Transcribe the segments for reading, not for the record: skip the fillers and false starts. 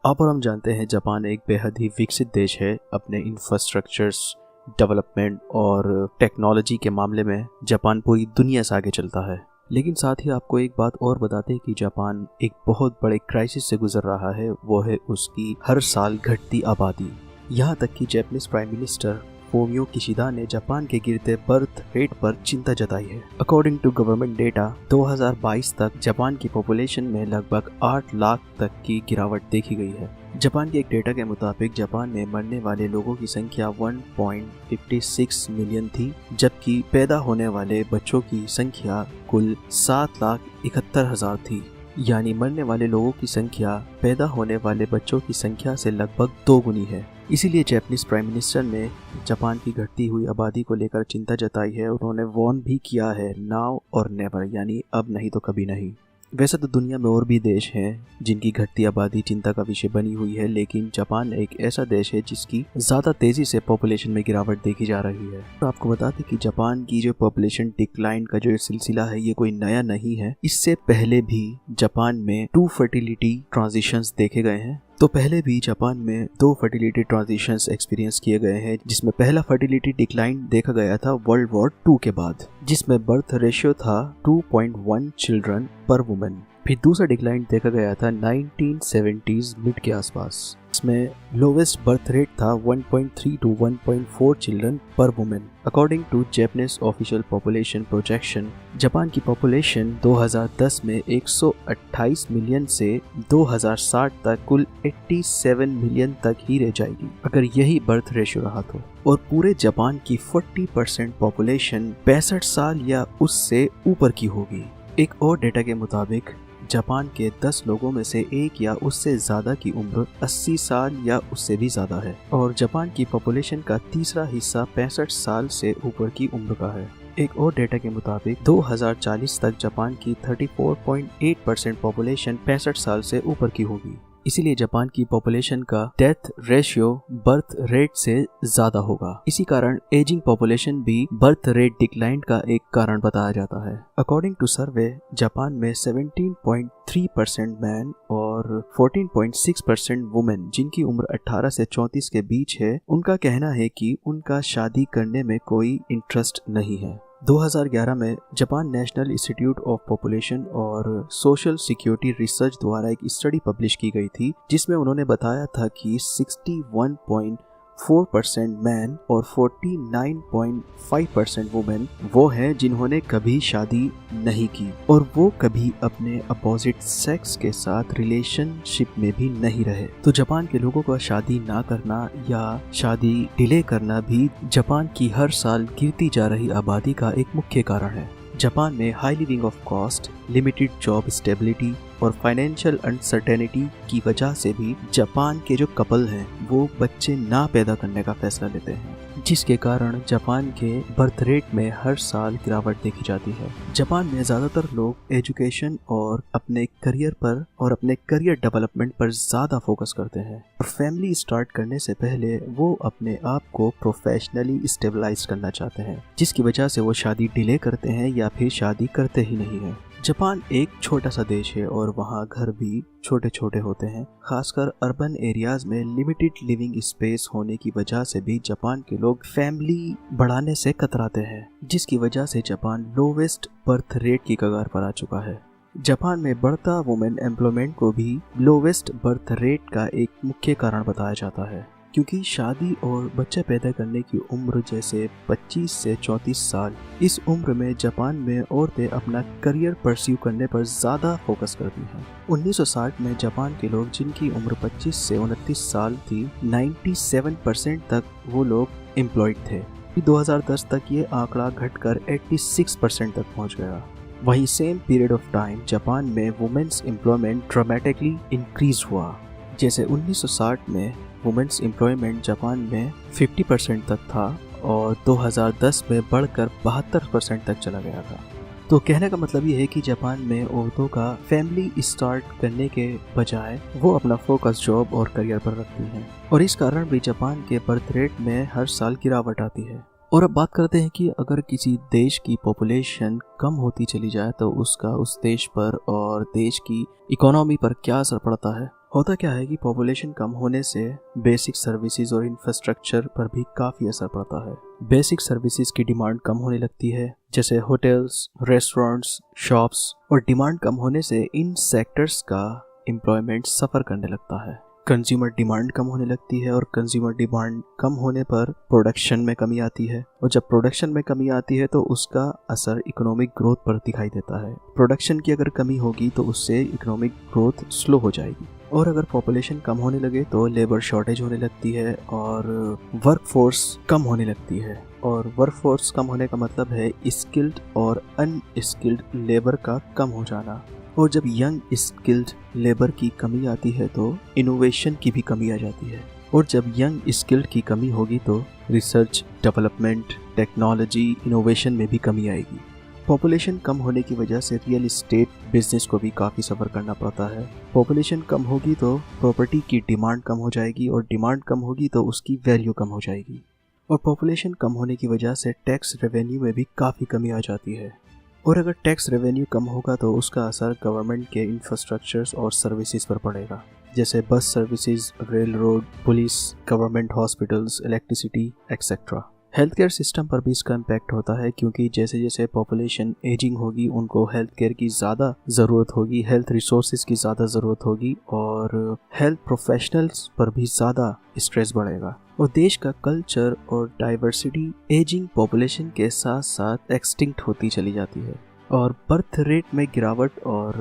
आप और हम जानते हैं जापान एक बेहद ही विकसित देश है। अपने इंफ्रास्ट्रक्चर्स, डेवलपमेंट और टेक्नोलॉजी के मामले में जापान पूरी दुनिया से आगे चलता है। लेकिन साथ ही आपको एक बात और बताते हैं कि जापान एक बहुत बड़े क्राइसिस से गुजर रहा है, वो है उसकी हर साल घटती आबादी। यहाँ तक कि Japanese prime minister Fumio Kishida ने जापान के गिरते बर्थ रेट पर चिंता जताई है। अकॉर्डिंग टू गवर्नमेंट डेटा 2022 तक जापान की पॉपुलेशन में लगभग 8 लाख तक की गिरावट देखी गई है। जापान के एक डेटा के मुताबिक जापान में मरने वाले लोगों की संख्या 1.56 मिलियन थी, जबकि पैदा होने वाले बच्चों की संख्या कुल 7,71,000 थी। यानी मरने वाले लोगों की संख्या पैदा होने वाले बच्चों की संख्या से लगभग 2 गुनी है। इसीलिए जापानीज प्राइम मिनिस्टर ने जापान की घटती हुई आबादी को लेकर चिंता जताई है। उन्होंने वार्न भी किया है, नाउ और नेवर, यानी अब नहीं तो कभी नहीं। वैसे तो दुनिया में और भी देश हैं जिनकी घटती आबादी चिंता का विषय बनी हुई है, लेकिन जापान एक ऐसा देश है जिसकी ज़्यादा तेज़ी से पॉपुलेशन में गिरावट देखी जा रही है। तो आपको बता दें कि जापान की जो पॉपुलेशन डिक्लाइन का जो सिलसिला है ये कोई नया नहीं है। इससे पहले भी जापान में 2 फर्टिलिटी ट्रांजिशंस देखे गए हैं। तो पहले भी जापान में 2 फर्टिलिटी ट्रांजिशंस एक्सपीरियंस किए गए हैं, जिसमें पहला फर्टिलिटी डिक्लाइन देखा गया था वर्ल्ड वॉर 2 के बाद, जिसमें बर्थ रेशियो था 2.1 चिल्ड्रन पर वुमेन। फिर दूसरा डिक्लाइन देखा गया था 1970s मिड के आसपास, इसमें लोवेस्ट बर्थ रेट था 1.3 to 1.4 चिल्ड्रन पर women. According to Japanese official population projection, Japan की पॉपुलेशन 2010 में 128 मिलियन से 2060 तक कुल 87 मिलियन तक ही रह जाएगी, अगर यही बर्थ रेशियो रहा तो। और पूरे जापान की 40% पॉपुलेशन 65 साल या उससे ऊपर की होगी। एक और डेटा के मुताबिक जापान के 10 लोगों में से 1 या उससे ज्यादा की उम्र 80 साल या उससे भी ज्यादा है, और जापान की पॉपुलेशन का तीसरा हिस्सा 65 साल से ऊपर की उम्र का है। एक और डेटा के मुताबिक 2040 तक जापान की 34.8% पॉपुलेशन 65 साल से ऊपर की होगी। इसीलिए जापान की पॉपुलेशन का डेथ रेशियो बर्थ रेट से ज्यादा होगा। इसी कारण एजिंग पॉपुलेशन भी बर्थ रेट डिक्लाइन का एक कारण बताया जाता है। अकॉर्डिंग टू सर्वे, जापान में 17.3% मैन और 14.6% वुमेन जिनकी उम्र 18 से 34 के बीच है, उनका कहना है कि उनका शादी करने में कोई इंटरेस्ट नहीं है। 2011 में Japan national institute of population और सोशल सिक्योरिटी रिसर्च द्वारा एक स्टडी पब्लिश की गई थी, जिसमें उन्होंने बताया था कि 61.4% मैन और 49.5% वुमेन वो हैं जिन्होंने कभी शादी नहीं की, और वो कभी अपने अपोजिट सेक्स के साथ रिलेशनशिप में भी नहीं रहे। तो जापान के लोगों का शादी ना करना या शादी डिले करना भी जापान की हर साल गिरती जा रही आबादी का एक मुख्य कारण है। जापान में high living of cost, limited job stability और फाइनेंशियल अनसर्टेनिटी की वजह से भी जापान के जो कपल हैं वो बच्चे ना पैदा करने का फैसला लेते हैं, जिसके कारण जापान के बर्थ रेट में हर साल गिरावट देखी जाती है। जापान में ज़्यादातर लोग एजुकेशन और अपने करियर पर और अपने करियर डेवलपमेंट पर ज़्यादा फोकस करते हैं, और फैमिली स्टार्ट करने से पहले वो अपने आप को प्रोफेशनली स्टेबलाइज करना चाहते हैं, जिसकी वजह से वो शादी डिले करते हैं या फिर शादी करते ही नहीं हैं। जापान एक छोटा सा देश है और वहाँ घर भी छोटे छोटे होते हैं। खासकर अर्बन एरियाज में लिमिटेड लिविंग स्पेस होने की वजह से भी जापान के लोग फैमिली बढ़ाने से कतराते हैं, जिसकी वजह से जापान लोवेस्ट बर्थ रेट की कगार पर आ चुका है। जापान में बढ़ता वुमेन एम्प्लॉयमेंट को भी लोवेस्ट बर्थ रेट का एक मुख्य कारण बताया जाता है, क्योंकि शादी और बच्चे पैदा करने की उम्र जैसे 25 से 34 साल, इस उम्र में जापान में औरतें अपना करियर परस्यू करने पर ज़्यादा फोकस करती हैं। 1960 में जापान के लोग जिनकी उम्र 25 से 29 साल थी, 97% तक वो लोग एम्प्लॉयड थे। 2010 तक ये आंकड़ा घटकर 86% तक पहुंच गया। वहीं same period of time Japan में वुमेन्स एम्प्लॉयमेंट ड्रामेटिकली इंक्रीज हुआ। जैसे 1960 में वुमेन्स एम्प्लॉयमेंट जापान में 50% तक था और 2010 में बढ़कर 72% तक चला गया था। तो कहने का मतलब ये है कि जापान में औरतों का फैमिली स्टार्ट करने के बजाय वो अपना फोकस जॉब और करियर पर रखती हैं, और इस कारण भी जापान के बर्थ रेट में हर साल गिरावट आती है। और अब बात करते हैं कि अगर किसी देश की पॉपुलेशन कम होती चली जाए तो उसका उस देश पर और देश की इकोनॉमी पर क्या असर पड़ता है। होता क्या है कि पॉपुलेशन कम होने से बेसिक सर्विसेज और इंफ्रास्ट्रक्चर पर भी काफ़ी असर पड़ता है। बेसिक सर्विसेज की डिमांड कम होने लगती है, जैसे होटल्स, रेस्टोरेंट्स, शॉप्स, और डिमांड कम होने से इन सेक्टर्स का एम्प्लॉयमेंट सफ़र करने लगता है। कंज्यूमर डिमांड कम होने लगती है और कंज्यूमर डिमांड कम होने पर प्रोडक्शन में कमी आती है, और जब प्रोडक्शन में कमी आती है तो उसका असर इकोनॉमिक ग्रोथ पर दिखाई देता है। प्रोडक्शन की अगर कमी होगी तो उससे इकोनॉमिक ग्रोथ स्लो हो जाएगी, और अगर पॉपुलेशन कम होने लगे तो लेबर शॉर्टेज होने लगती है और वर्क फोर्स कम होने लगती है। और वर्क फोर्स कम होने का मतलब है स्किल्ड और अनस्किल्ड लेबर का कम हो जाना। और जब यंग स्किल्ड लेबर की कमी आती है तो इनोवेशन की भी कमी आ जाती है, और जब यंग स्किल्ड की कमी होगी तो रिसर्च, डेवलपमेंट, टेक्नोलॉजी, इनोवेशन में भी कमी आएगी। पॉपुलेशन कम होने की वजह से रियल एस्टेट बिजनेस को भी काफ़ी सफ़र करना पड़ता है। पॉपुलेशन कम होगी तो प्रॉपर्टी की डिमांड कम हो जाएगी, और डिमांड कम होगी तो उसकी वैल्यू कम हो जाएगी। और पॉपुलेशन कम होने की वजह से टैक्स रेवेन्यू में भी काफ़ी कमी आ जाती है, और अगर टैक्स रेवेन्यू कम होगा तो उसका असर गवर्नमेंट के इंफ्रास्ट्रक्चर्स और सर्विसेज पर पड़ेगा, जैसे bus services, rail road, police, government hospitals, electricity etcetera. Health care system पर भी इसका इम्पैक्ट होता है, क्योंकि जैसे जैसे पॉपुलेशन एजिंग होगी उनको हेल्थ केयर की ज़्यादा ज़रूरत होगी, हेल्थ रिसोर्सेज की ज़्यादा ज़रूरत होगी, और हेल्थ प्रोफेशनल्स पर भी ज़्यादा स्ट्रेस बढ़ेगा। और देश का कल्चर और डाइवर्सिटी एजिंग पॉपुलेशन के साथ साथ एक्सटिंक्ट होती चली जाती है, और बर्थ रेट में गिरावट और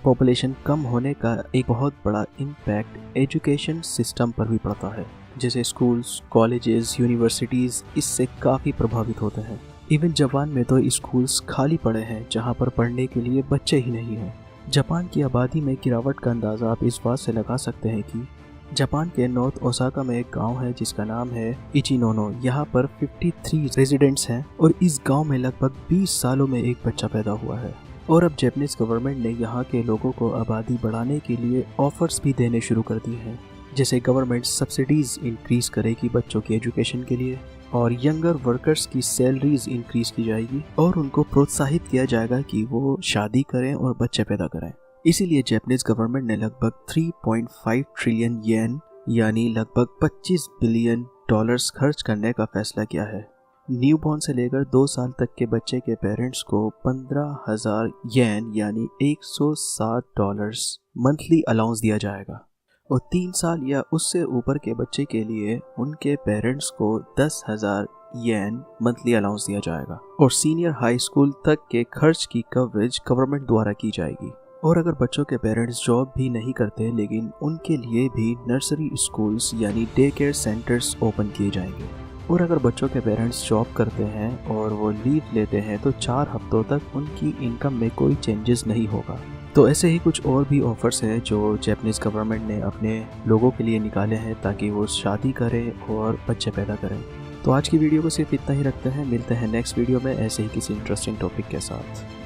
पॉपुलेशन कम होने का एक बहुत बड़ा इम्पैक्ट एजुकेशन सिस्टम पर भी पड़ता है, जैसे स्कूल्स, कॉलेजेस, यूनिवर्सिटीज़ इससे काफ़ी प्रभावित होते हैं। इवन जापान में तो स्कूल्स खाली पड़े हैं जहां पर पढ़ने के लिए बच्चे ही नहीं हैं। जापान की आबादी में गिरावट का अंदाज़ा आप इस बात से लगा सकते हैं कि जापान के नॉर्थ ओसाका में एक गांव है जिसका नाम है इचिनोनो। यहाँ पर 53 रेजिडेंट्स हैं, और इस गांव में लगभग 20 सालों में एक बच्चा पैदा हुआ है। और अब जापानीज गवर्नमेंट ने यहाँ के लोगों को आबादी बढ़ाने के लिए ऑफर्स भी देने शुरू कर दिए हैं, जैसे गवर्नमेंट सब्सिडीज इंक्रीज करेगी बच्चों की एजुकेशन के लिए, और यंगर वर्कर्स की सैलरीज इंक्रीज की जाएगी, और उनको प्रोत्साहित किया जाएगा कि वो शादी करें और बच्चे पैदा करें। इसीलिए जापानीज गवर्नमेंट ने लगभग 3.5 ट्रिलियन येन यानी लगभग $25 बिलियन खर्च करने का फैसला किया है। न्यूबॉर्न से लेकर 2 साल तक के बच्चे के पेरेंट्स को 15,000 येन यानी $160 मंथली अलाउंस दिया जाएगा, और 3 साल या उससे ऊपर के बच्चे के लिए उनके पेरेंट्स को 10,000 येन मंथली अलाउंस दिया जाएगा, और सीनियर हाई स्कूल तक के खर्च की कवरेज गवर्नमेंट द्वारा की जाएगी। और अगर बच्चों के पेरेंट्स जॉब भी नहीं करते लेकिन उनके लिए भी नर्सरी स्कूल्स यानी डे केयर सेंटर्स ओपन किए जाएंगे। और अगर बच्चों के पेरेंट्स जॉब करते हैं और वो लीव लेते हैं तो 4 हफ्तों तक उनकी इनकम में कोई चेंजेस नहीं होगा। तो ऐसे ही कुछ और भी ऑफर्स हैं जो जापानीज गवर्नमेंट ने अपने लोगों के लिए निकाले हैं ताकि वो शादी करें और बच्चे पैदा करें। तो आज की वीडियो को सिर्फ इतना ही रखते हैं, मिलते हैं नेक्स्ट वीडियो में ऐसे ही किसी इंटरेस्टिंग टॉपिक के साथ।